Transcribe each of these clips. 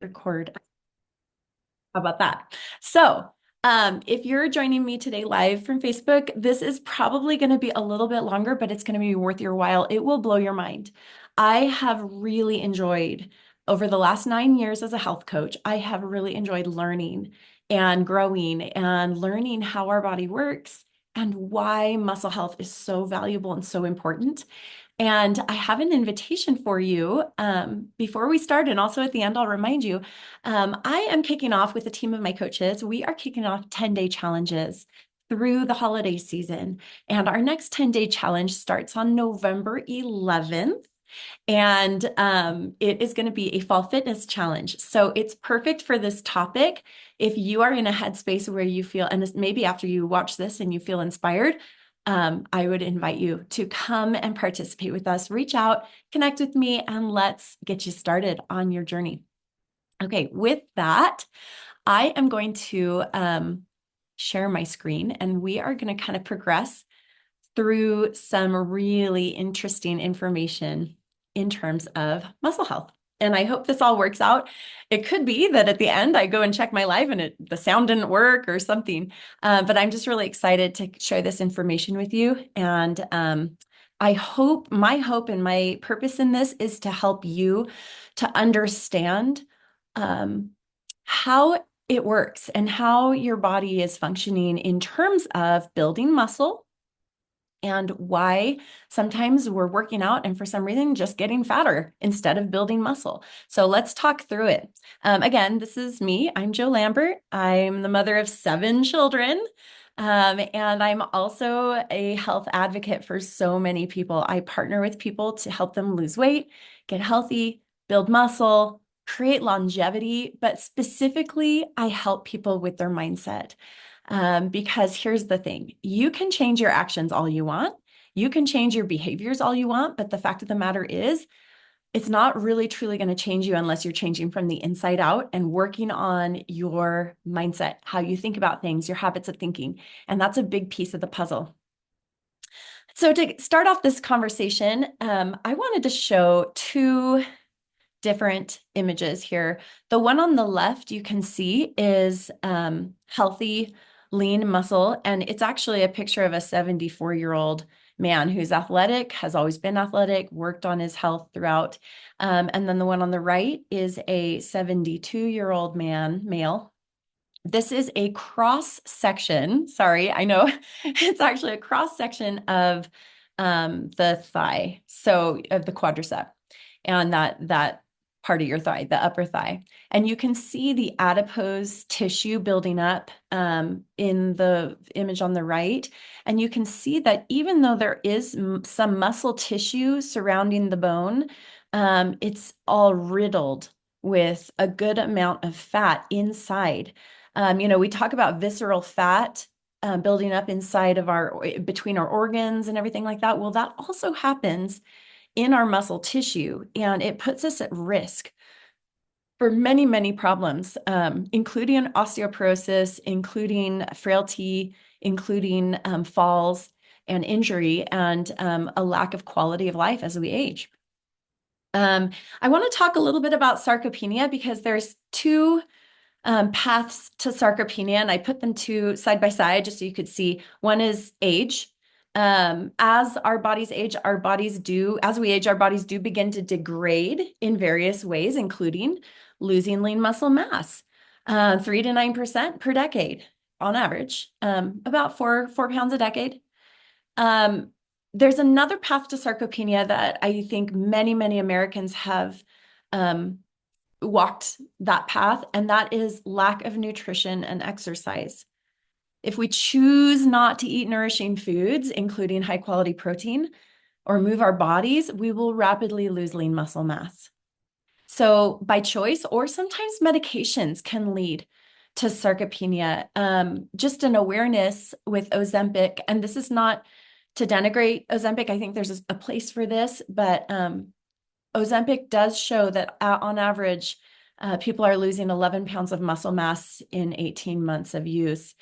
Record. How about that? If you're joining me today live from Facebook, this is probably going to be a little bit longer, but it's going to be worth your while. It will blow your mind. I have really enjoyed over the last 9 years as a health coach, I have really enjoyed learning and growing and learning how our body works and why muscle health is so valuable and so important. And I have an invitation for you before we start. And also at the end, I'll remind you I am kicking off with a team of my coaches. We are kicking off 10-day challenges through the holiday season. And our next 10-day challenge starts on November 11th. And it is going to be a fall fitness challenge. So it's perfect for this topic. If you are in a headspace where you feel, and maybe after you watch this and you feel inspired, I would invite you to come and participate with us. Reach out, connect with me, and let's get you started on your journey. Okay, with that, I am going to share my screen and we are going to kind of progress through some really interesting information in terms of muscle health. And I hope this all works out. It could be that at the end I go and check my live and the sound didn't work or something. But I'm just really excited to share this information with you. And my hope and my purpose in this is to help you to understand how it works and how your body is functioning in terms of building muscle and why sometimes we're working out and for some reason just getting fatter instead of building muscle. So let's talk through it. Again, this is me. I'm Jo Lambert. I'm the mother of 7 children. And I'm also a health advocate for so many people. I partner with people to help them lose weight, get healthy, build muscle, create longevity, but specifically, I help people with their mindset. Because here's the thing, you can change your actions all you want. You can change your behaviors all you want, but the fact of the matter is, it's not really truly going to change you unless you're changing from the inside out and working on your mindset, how you think about things, your habits of thinking. And that's a big piece of the puzzle. So to start off this conversation, I wanted to show 2 different images here. The one on the left you can see is healthy, lean muscle, and it's actually a picture of a 74-year-old man who's athletic, has always been athletic, worked on his health throughout. And then the one on the right is a 72-year-old male. This is a cross section. Sorry, I know it's actually a cross section of the thigh, so of the quadricep, and that part of your thigh, the upper thigh. And you can see the adipose tissue building up in the image on the right. And you can see that even though there is some muscle tissue surrounding the bone, it's all riddled with a good amount of fat inside. We talk about visceral fat building up inside of between our organs and everything like that. Well, that also happens in our muscle tissue, and it puts us at risk for many, many problems, including osteoporosis, including frailty, including falls and injury, and a lack of quality of life as we age. I want to talk a little bit about sarcopenia because there's 2 paths to sarcopenia, and I put them 2 side by side just so you could see. One is age. As our bodies age, as we age, our bodies do begin to degrade in various ways, including losing lean muscle mass, 3 to 9% per decade on average, about 4 pounds a decade. There's another path to sarcopenia that I think many, many Americans have walked that path, and that is lack of nutrition and exercise. If we choose not to eat nourishing foods, including high quality protein, or move our bodies, we will rapidly lose lean muscle mass. So by choice, or sometimes medications can lead to sarcopenia. Just an awareness with Ozempic, and this is not to denigrate Ozempic. I think there's a place for this, but Ozempic does show that on average, people are losing 11 pounds of muscle mass in 18 months of use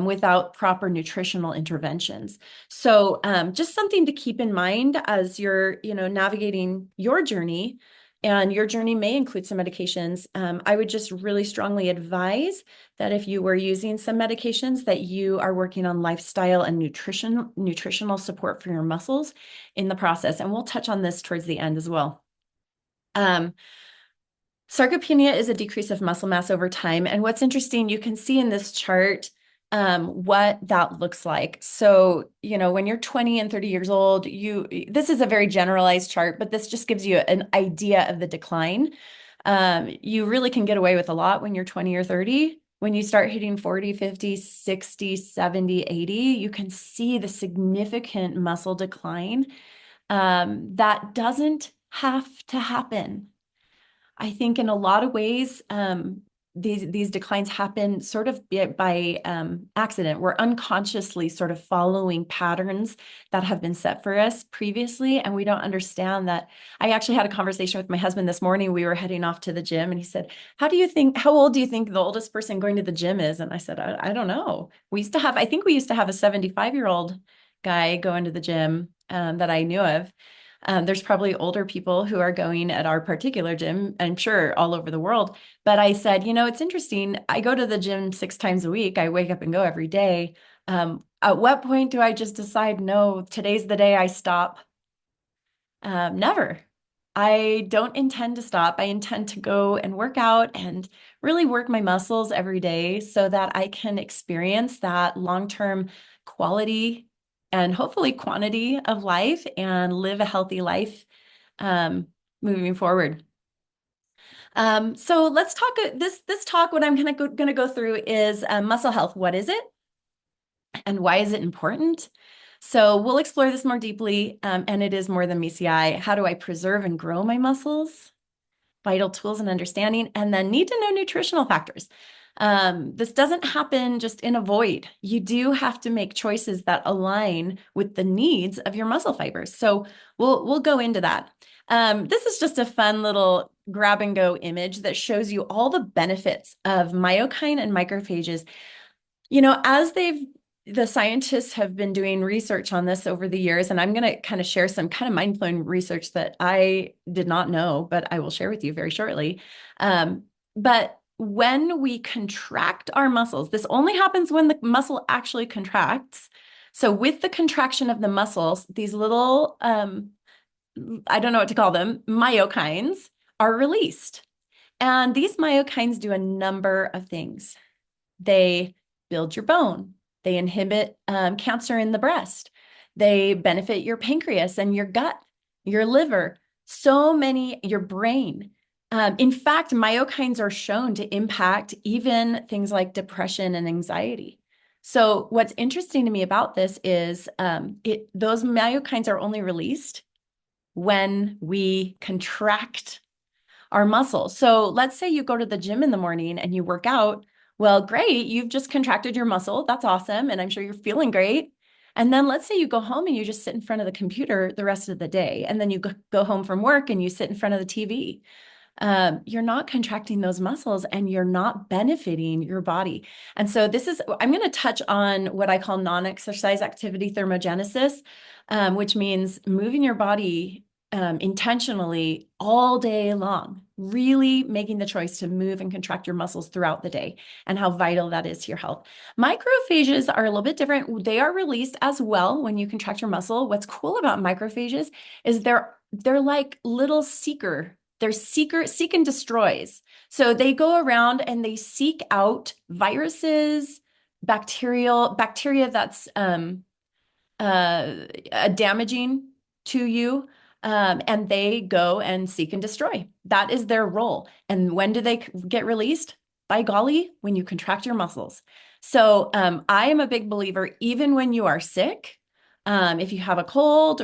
without proper nutritional interventions. So just something to keep in mind as you're, navigating your journey and your journey may include some medications. I would just really strongly advise that if you were using some medications, that you are working on lifestyle and nutritional support for your muscles in the process. And we'll touch on this towards the end as well. Sarcopenia is a decrease of muscle mass over time. And what's interesting, you can see in this chart what that looks like. So, when you're 20 and 30 years old, this is a very generalized chart, but this just gives you an idea of the decline. You really can get away with a lot when you're 20 or 30. When you start hitting 40, 50, 60, 70, 80, you can see the significant muscle decline. That doesn't have to happen. I think in a lot of ways, these declines happen sort of by accident. We're unconsciously sort of following patterns that have been set for us previously, and we don't understand that. I actually had a conversation with my husband this morning. We were heading off to the gym, and he said, how old do you think the oldest person going to the gym is? And I said, I don't know. I think we used to have a 75-year-old guy going to the gym that I knew of. There's probably older people who are going at our particular gym, I'm sure all over the world. But I said, it's interesting. I go to the gym 6 times a week. I wake up and go every day. At what point do I just decide, no, today's the day I stop? Never. I don't intend to stop. I intend to go and work out and really work my muscles every day so that I can experience that long-term quality and hopefully quantity of life and live a healthy life moving forward. So let's talk this talk. What I'm going to go through is muscle health. What is it, and why is it important? So we'll explore this more deeply, and it is more than MECI. How do I preserve and grow my muscles? Vital tools and understanding, and then need to know nutritional factors. This doesn't happen just in a void. You do have to make choices that align with the needs of your muscle fibers. So we'll go into that. This is just a fun little grab and go image that shows you all the benefits of myokine and macrophages. As the scientists have been doing research on this over the years, and I'm going to kind of share some kind of mind-blowing research that I did not know, but I will share with you very shortly. But when we contract our muscles, this only happens when the muscle actually contracts. So with the contraction of the muscles, these little, I don't know what to call them, myokines are released. And these myokines do a number of things. They build your bone. They inhibit cancer in the breast. They benefit your pancreas and your gut, your liver, your brain. In fact, myokines are shown to impact even things like depression and anxiety. So what's interesting to me about this is those myokines are only released when we contract our muscles. So let's say you go to the gym in the morning and you work out. Well, great. You've just contracted your muscle. That's awesome. And I'm sure you're feeling great. And then let's say you go home and you just sit in front of the computer the rest of the day. And then you go home from work and you sit in front of the TV. You're not contracting those muscles and you're not benefiting your body. And so I'm going to touch on what I call non-exercise activity thermogenesis, which means moving your body intentionally all day long, really making the choice to move and contract your muscles throughout the day, and how vital that is to your health. Macrophages are a little bit different. They are released as well when you contract your muscle. What's cool about macrophages is they're like little seeker. They're seek and destroys. So they go around and they seek out viruses, bacteria that's damaging to you. And they go and seek and destroy. That is their role. And when do they get released? By golly, when you contract your muscles. So I am a big believer, even when you are sick, if you have a cold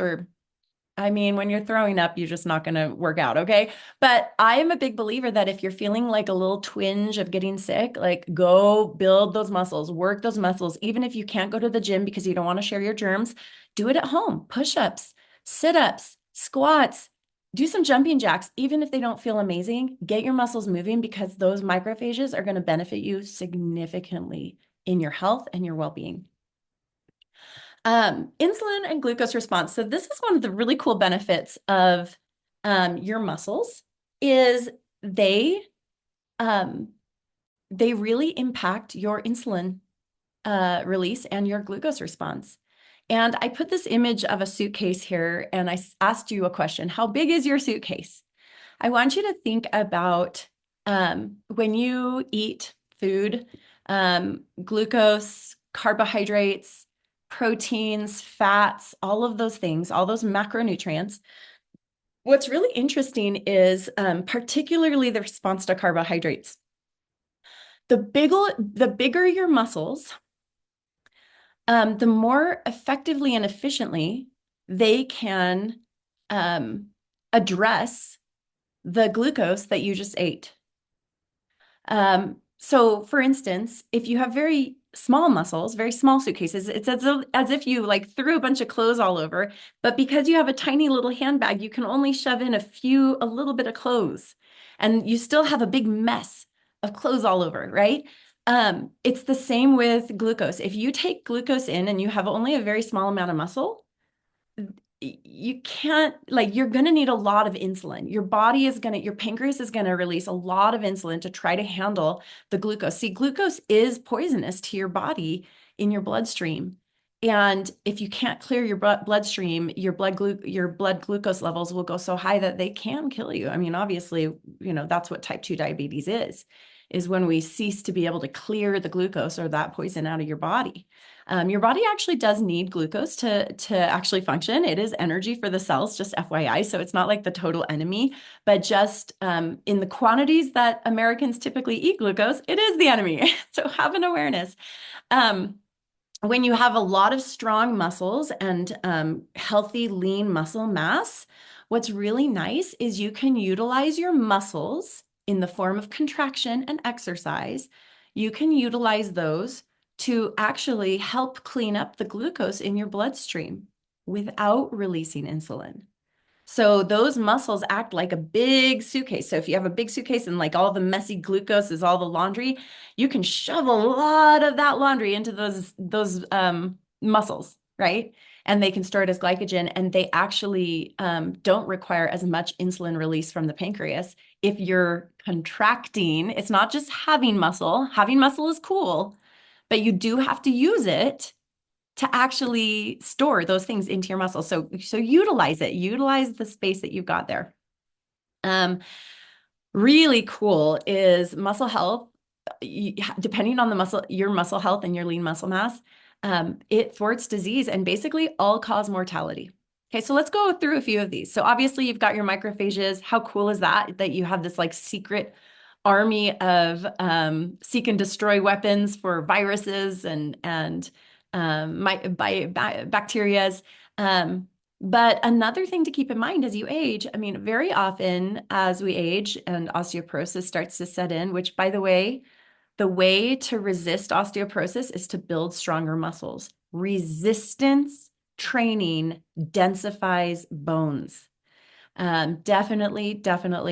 when you're throwing up, you're just not going to work out, okay? But I am a big believer that if you're feeling like a little twinge of getting sick, like go build those muscles, work those muscles. Even if you can't go to the gym because you don't want to share your germs, do it at home. Push-ups, sit-ups, squats, do some jumping jacks. Even if they don't feel amazing, get your muscles moving because those macrophages are going to benefit you significantly in your health and your well-being. Insulin and glucose response. So this is one of the really cool benefits of your muscles. is they um, they really impact your insulin release and your glucose response. And I put this image of a suitcase here, and I asked you a question: how big is your suitcase? I want you to think about when you eat food, glucose, carbohydrates, proteins, fats, all of those things, all those macronutrients. What's really interesting is particularly the response to carbohydrates. The bigger your muscles, the more effectively and efficiently they can address the glucose that you just ate. So for instance, if you have very small muscles, very small suitcases, it's as if you like threw a bunch of clothes all over, but because you have a tiny little handbag, you can only shove in a little bit of clothes, and you still have a big mess of clothes all over, right? It's the same with glucose. If you take glucose in and you have only a very small amount of muscle, you can't, like, you're going to need a lot of insulin. Your pancreas is going to release a lot of insulin to try to handle the glucose. See, glucose is poisonous to your body in your bloodstream. And if you can't clear your bloodstream, your blood glucose levels will go so high that they can kill you. I mean, obviously, that's what type 2 diabetes is when we cease to be able to clear the glucose or that poison out of your body. Your body actually does need glucose to actually function. It is energy for the cells, just FYI. So it's not like the total enemy, but just in the quantities that Americans typically eat glucose, it is the enemy. So have an awareness. When you have a lot of strong muscles and healthy, lean muscle mass, what's really nice is you can utilize your muscles in the form of contraction and exercise. You can utilize those to actually help clean up the glucose in your bloodstream without releasing insulin. So those muscles act like a big suitcase. So if you have a big suitcase and like all the messy glucose is all the laundry, you can shove a lot of that laundry into those muscles, right? And they can store it as glycogen, and they actually don't require as much insulin release from the pancreas. If you're contracting, it's not just having muscle. Having muscle is cool, but you do have to use it to actually store those things into your muscle. So utilize it, utilize the space that you've got there. Really cool is muscle health. Depending on your muscle health and your lean muscle mass, it thwarts disease and basically all-cause mortality. Okay, so let's go through a few of these. So obviously you've got your macrophages. How cool is that you have this like secret army of seek and destroy weapons for viruses and bacterias. But another thing to keep in mind as you age, I mean, very often as we age and osteoporosis starts to set in, which, by the way to resist osteoporosis is to build stronger muscles. Resistance training densifies bones. Definitely,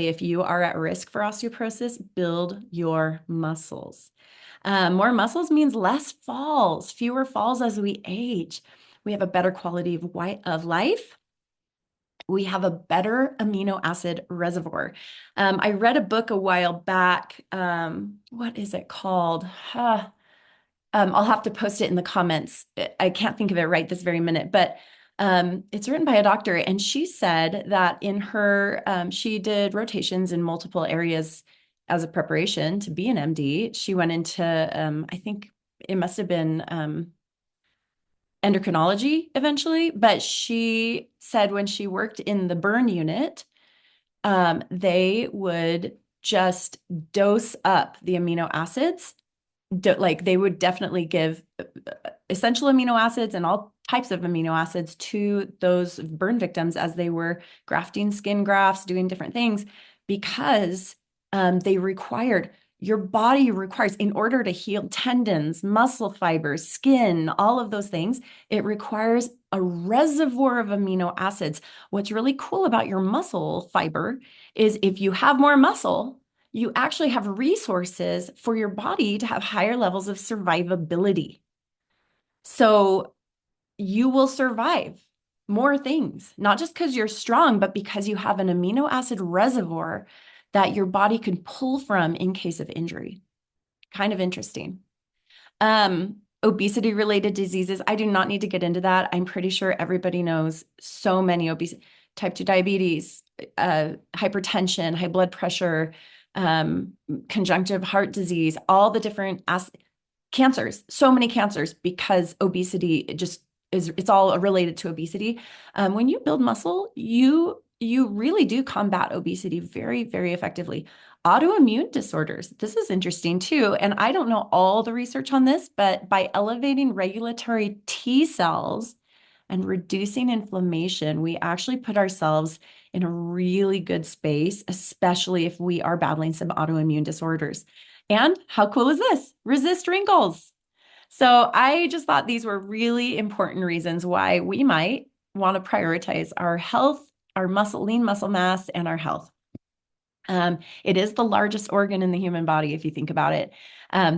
if you are at risk for osteoporosis, build your muscles. More muscles means less falls, fewer falls as we age. We have a better quality of life. We have a better amino acid reservoir. I read a book a while back. What is it called? I'll have to post it in the comments. I can't think of it right this very minute, but it's written by a doctor, and she said that in her, she did rotations in multiple areas as a preparation to be an MD. She went into, I think it must have been endocrinology eventually, but she said when she worked in the burn unit, they would just dose up the amino acids. Like they would definitely give essential amino acids and all types of amino acids to those burn victims as they were grafting skin grafts, doing different things, because your body requires, in order to heal tendons, muscle fibers, skin, all of those things, it requires a reservoir of amino acids. What's really cool about your muscle fiber is if you have more muscle, you actually have resources for your body to have higher levels of survivability. So you will survive more things, not just because you're strong, but because you have an amino acid reservoir that your body can pull from in case of injury. Kind of interesting. Obesity related diseases. I do not need to get into that. I'm pretty sure everybody knows so many obesity, type 2 diabetes, hypertension, high blood pressure, conjunctive heart disease, all the different cancers, so many cancers because obesity just is, it's all related to obesity. When you build muscle, you really do combat obesity very, very effectively. Autoimmune disorders. This is interesting too. And I don't know all the research on this, but by elevating regulatory T cells and reducing inflammation, we actually put ourselves in a really good space, especially if we are battling some autoimmune disorders. And how cool is this? Resist wrinkles. So I just thought these were really important reasons why we might want to prioritize our health, our muscle, lean muscle mass, and our health. It is the largest organ in the human body, if you think about it.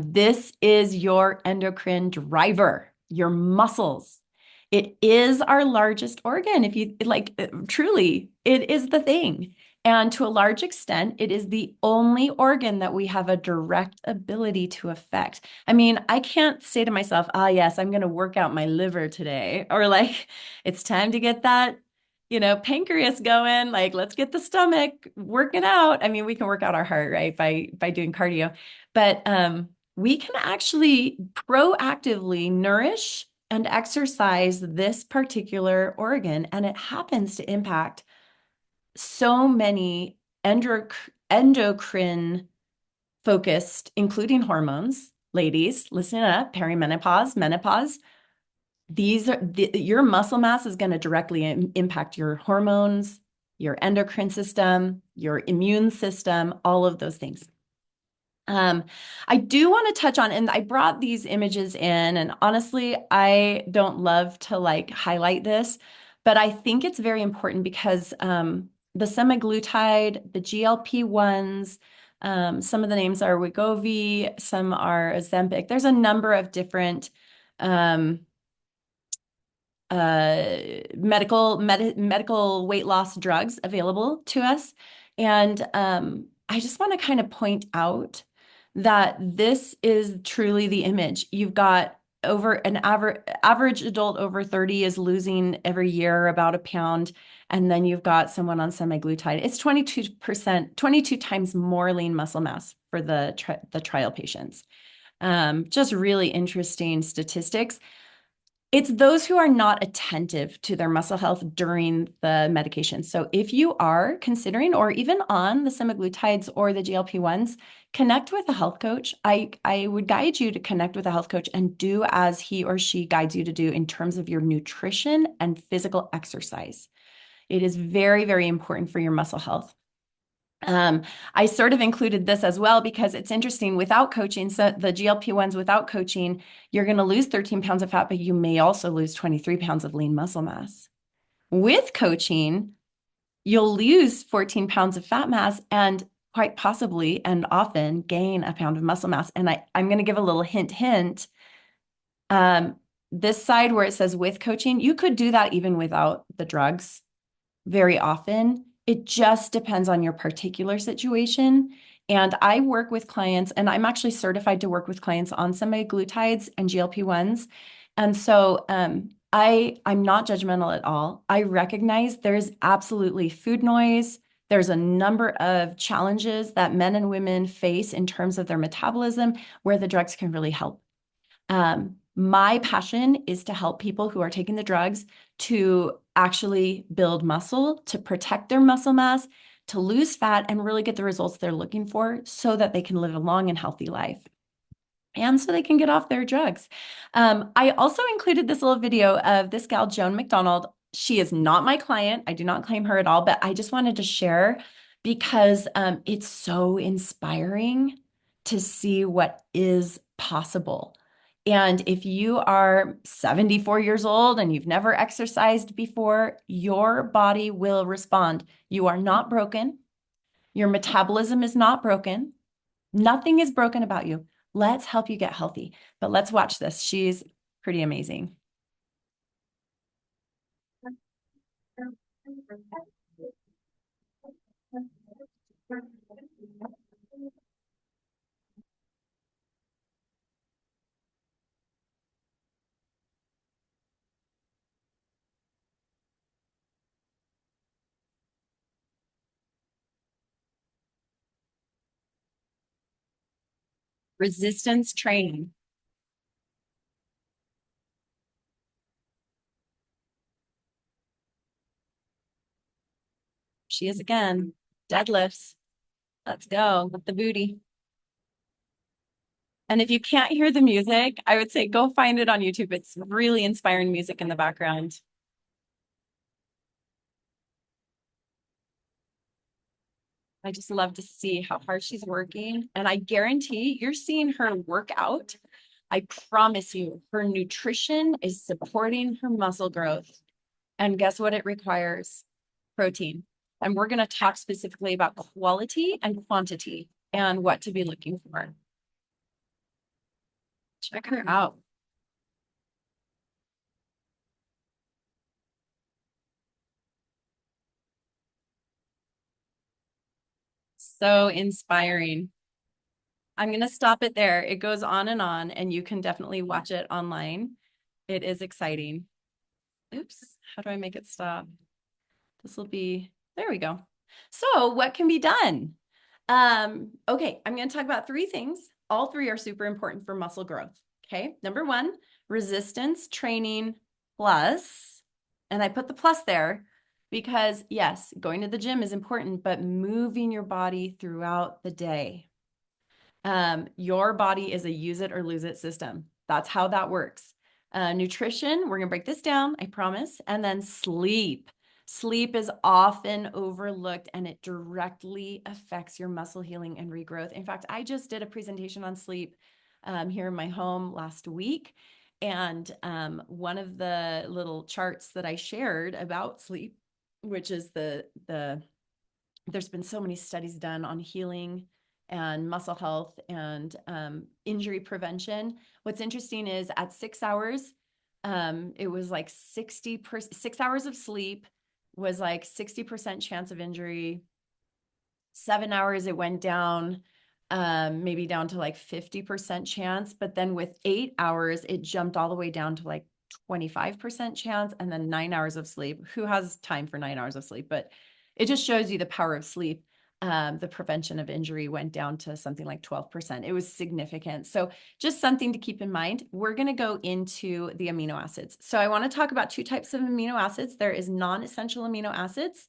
This is your endocrine driver, your muscles. It is our largest organ. If you like, truly, it is the thing. And to a large extent, it is the only organ that we have a direct ability to affect. I mean, I can't say to myself, ah, yes, I'm going to work out my liver today, or like, it's time to get that pancreas going, like let's get the stomach working out. I mean, we can work out our heart, right? By doing cardio. But we can actually proactively nourish and exercise this particular organ, and it happens to impact so many endocrine focused, including hormones. Ladies, listen up, perimenopause, menopause, your muscle mass is going to directly impact your hormones, your endocrine system, your immune system, all of those things. I do want to touch on, and I brought these images in, and honestly, I don't love to like highlight this, but I think it's very important because the semaglutide, the GLP-1s, some of the names are Wegovy, some are Ozempic. There's a number of different medical weight loss drugs available to us. And I just want to kind of point out that this is truly the image. You've got over an average adult over 30 is losing every year about a pound. And then you've got someone on semaglutide. It's 22%, 22 times more lean muscle mass for the trial patients. Just really interesting statistics. It's those who are not attentive to their muscle health during the medication. So if you are considering or even on the semaglutides or the GLP-1s, connect with a health coach. I would guide you to connect with a health coach and do as he or she guides you to do in terms of your nutrition and physical exercise. It is very, very important for your muscle health. I sort of included this as well because it's interesting without coaching. So the GLP-1s without coaching, you're going to lose 13 pounds of fat, but you may also lose 23 pounds of lean muscle mass. With coaching, you'll lose 14 pounds of fat mass and quite possibly and often gain a pound of muscle mass. And I'm going to give a little hint. This side where it says with coaching, you could do that even without the drugs very often. It just depends on your particular situation. And I work with clients, and I'm actually certified to work with clients on semaglutides and GLP-1s. And so I'm not judgmental at all. I recognize there's absolutely food noise. There's a number of challenges that men and women face in terms of their metabolism where the drugs can really help. My passion is to help people who are taking the drugs to actually build muscle, to protect their muscle mass, to lose fat, and really get the results they're looking for so that they can live a long and healthy life. And so they can get off their drugs. I also included this little video of this gal, Joan McDonald. She is not my client. I do not claim her at all, but I just wanted to share because it's so inspiring to see what is possible. And if you are 74 years old and you've never exercised before, your body will respond. You are not broken. Your metabolism is not broken. Nothing is broken about you. Let's help you get healthy. But let's watch this. She's pretty amazing. Resistance training. She is again. Deadlifts. Let's go with the booty. And if you can't hear the music, I would say go find it on YouTube. It's really inspiring music in the background. I just love to see how hard she's working. And I guarantee you're seeing her work out. I promise you, her nutrition is supporting her muscle growth. And guess what it requires? Protein. And we're going to talk specifically about quality and quantity and what to be looking for. Check her out. So inspiring. I'm going to stop it there. It goes on, and you can definitely watch it online. It is exciting. Oops, how do I make it stop? This will be, there we go. So what can be done? Okay, I'm going to talk about three things. All three are super important for muscle growth. Okay, number one, resistance training plus, and I put the plus there because yes, going to the gym is important, but moving your body throughout the day. Your body is a use it or lose it system. That's how that works. Nutrition, we're going to break this down, I promise. And then sleep. Sleep is often overlooked and it directly affects your muscle healing and regrowth. In fact, I just did a presentation on sleep here in my home last week. And one of the little charts that I shared about sleep, which is there's been so many studies done on healing and muscle health and injury prevention. What's interesting is at 6 hours, it was like 6 hours of sleep was like 60% chance of injury. 7 hours, it went down, maybe down to like 50% chance. But then with 8 hours, it jumped all the way down to like 25% chance. And then 9 hours of sleep. Who has time for 9 hours of sleep? But it just shows you the power of sleep. The prevention of injury went down to something like 12%. It was significant. So just something to keep in mind. We're going to go into the amino acids. So I want to talk about two types of amino acids. There is non-essential amino acids.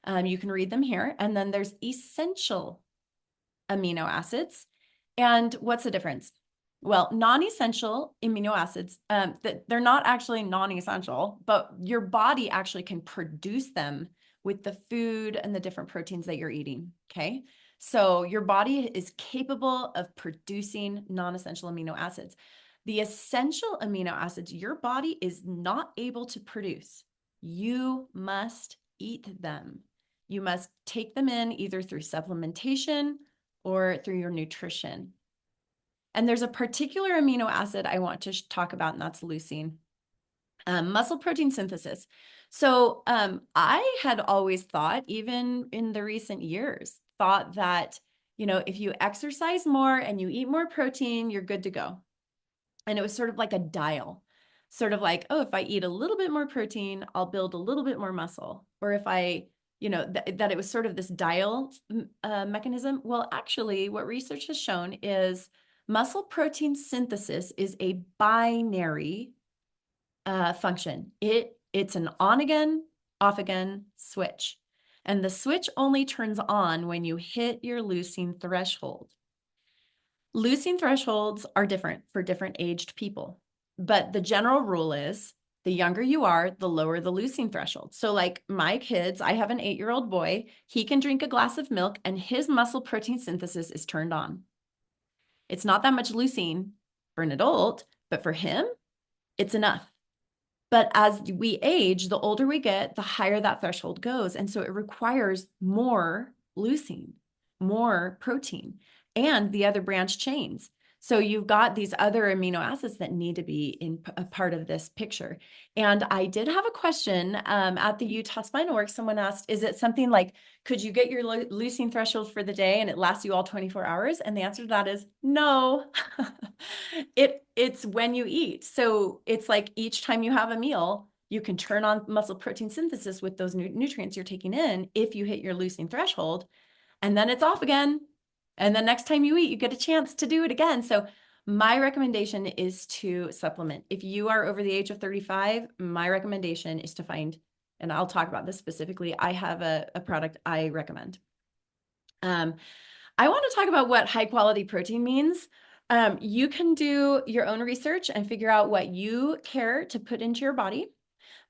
You can read them here. And then there's essential amino acids. And what's the difference? Well, non-essential amino acids, they're not actually non-essential, but your body actually can produce them with the food and the different proteins that you're eating, okay? So your body is capable of producing non-essential amino acids. The essential amino acids your body is not able to produce. You must eat them. You must take them in either through supplementation or through your nutrition. And there's a particular amino acid I want to talk about, and that's leucine. Muscle protein synthesis. So I had always thought, even in the recent years, thought that, if you exercise more and you eat more protein, you're good to go. And it was sort of like a dial, sort of like, oh, if I eat a little bit more protein, I'll build a little bit more muscle. Or if I, that it was sort of this dial mechanism. Well, actually, what research has shown is muscle protein synthesis is a binary function. It's an on again, off again switch. And the switch only turns on when you hit your leucine threshold. Leucine thresholds are different for different aged people, but the general rule is the younger you are, the lower the leucine threshold. So like my kids, I have an 8-year-old boy, he can drink a glass of milk and his muscle protein synthesis is turned on. It's not that much leucine for an adult, but for him, it's enough. But as we age, the older we get, the higher that threshold goes. And so it requires more leucine, more protein, and the other branch chains. So you've got these other amino acids that need to be in a part of this picture. And I did have a question at the Utah Spinal Works. Someone asked, is it something like, could you get your leucine threshold for the day and it lasts you all 24 hours? And the answer to that is no. It's when you eat. So it's like each time you have a meal, you can turn on muscle protein synthesis with those nutrients you're taking in if you hit your leucine threshold, and then it's off again. And the next time you eat, you get a chance to do it again. So my recommendation is to supplement. If you are over the age of 35, my recommendation is to find, and I'll talk about this specifically, I have a product I recommend. I want to talk about what high quality protein means. You can do your own research and figure out what you care to put into your body.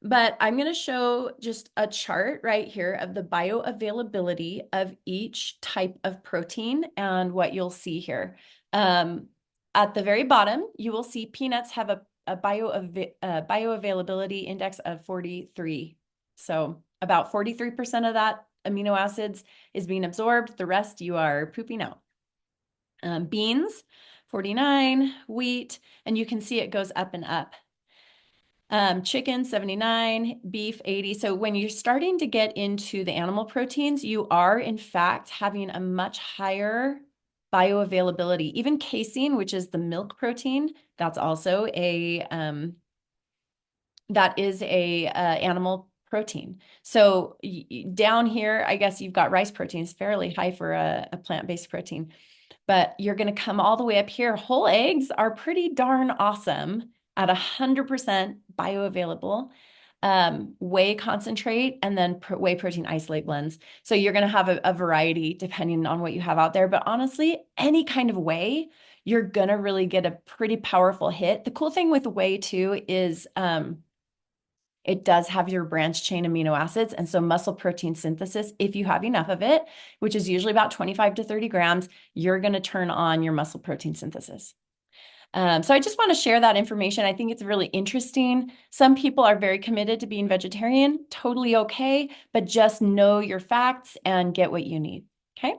But I'm going to show just a chart right here of the bioavailability of each type of protein and what you'll see here. At the very bottom, you will see peanuts have a bioavailability index of 43. So about 43% of that amino acids is being absorbed. The rest you are pooping out. Beans, 49, wheat, and you can see it goes up and up. Chicken, 79, beef, 80. So when you're starting to get into the animal proteins, you are in fact having a much higher bioavailability. Even casein, which is the milk protein, that's also that is a animal protein. So down here, I guess you've got rice protein. It's fairly high for a plant-based protein. But you're going to come all the way up here. Whole eggs are pretty darn awesome at 100% bioavailable, whey concentrate, and then whey protein isolate blends. So you're going to have a variety depending on what you have out there. But honestly, any kind of whey, you're going to really get a pretty powerful hit. The cool thing with whey too is it does have your branched chain amino acids. And so muscle protein synthesis, if you have enough of it, which is usually about 25 to 30 grams, you're going to turn on your muscle protein synthesis. So I just want to share that information. I think it's really interesting. Some people are very committed to being vegetarian, totally okay, but just know your facts and get what you need. Okay.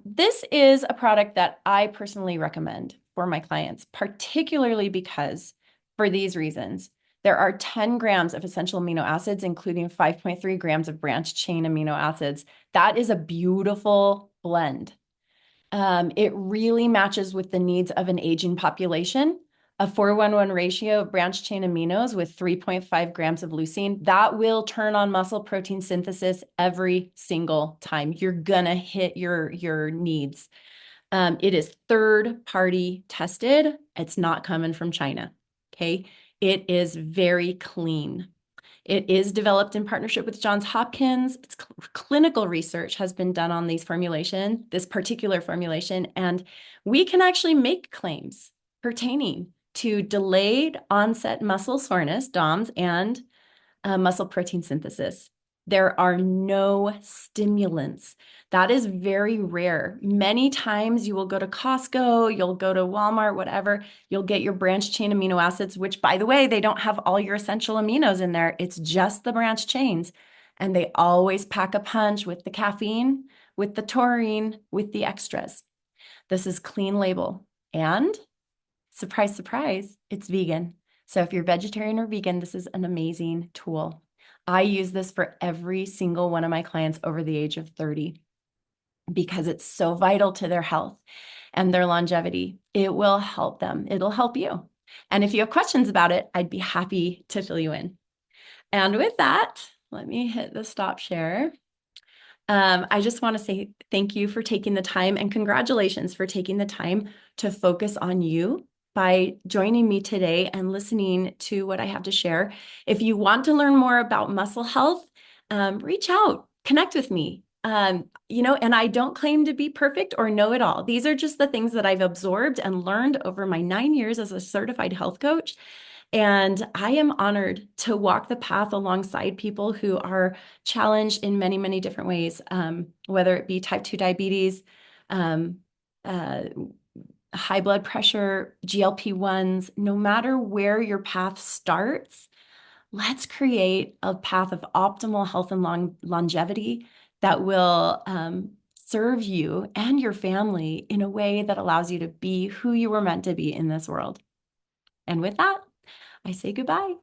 This is a product that I personally recommend for my clients, particularly because for these reasons. There are 10 grams of essential amino acids, including 5.3 grams of branched chain amino acids. That is a beautiful blend. It really matches with the needs of an aging population. A 4:1 ratio of branched chain aminos with 3.5 grams of leucine, that will turn on muscle protein synthesis every single time. You're gonna hit your needs. It is third-party tested. It's not coming from China, okay? It is very clean. It is developed in partnership with Johns Hopkins. It's clinical research has been done on this particular formulation, and we can actually make claims pertaining to delayed onset muscle soreness, DOMS, and muscle protein synthesis. There are no stimulants. That is very rare. Many times you will go to Costco, you'll go to Walmart, whatever, you'll get your branched chain amino acids, which by the way, they don't have all your essential aminos in there. It's just the branched chains. And they always pack a punch with the caffeine, with the taurine, with the extras. This is clean label. And surprise, surprise, it's vegan. So if you're vegetarian or vegan, this is an amazing tool. I use this for every single one of my clients over the age of 30 because it's so vital to their health and their longevity. It will help them. It'll help you. And if you have questions about it, I'd be happy to fill you in. And with that, let me hit the stop share. I just want to say thank you for taking the time and congratulations for taking the time to focus on you by joining me today and listening to what I have to share. If you want to learn more about muscle health, reach out, connect with me. And I don't claim to be perfect or know it all. These are just the things that I've absorbed and learned over my 9 years as a certified health coach. And I am honored to walk the path alongside people who are challenged in many, many different ways, whether it be type 2 diabetes, high blood pressure, GLP-1s, no matter where your path starts, let's create a path of optimal health and longevity that will serve you and your family in a way that allows you to be who you were meant to be in this world. And with that, I say goodbye.